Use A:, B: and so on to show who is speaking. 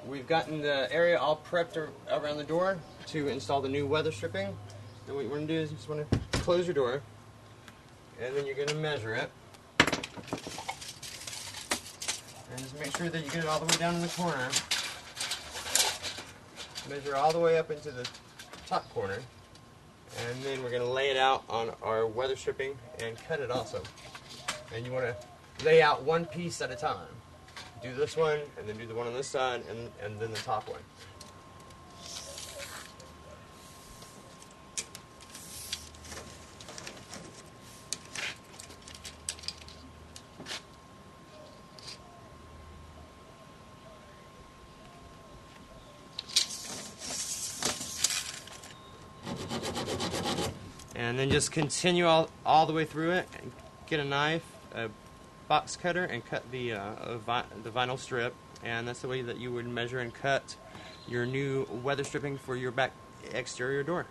A: we've gotten the area all prepped around the door to install the new weather stripping. And what you want to do is you just want to close your door, and then you're going to measure it. And just make sure that you get it all the way down in the corner. Measure all the way up into the top corner. And then we're going to lay it out on our weather stripping and cut it also. And you want to lay out one piece at a time. Do this one, and then do the one on this side, and then the top one. And then just continue all the way through it, and get a knife, a box cutter, and cut the vinyl strip. And that's the way that you would measure and cut your new weather stripping for your back exterior door.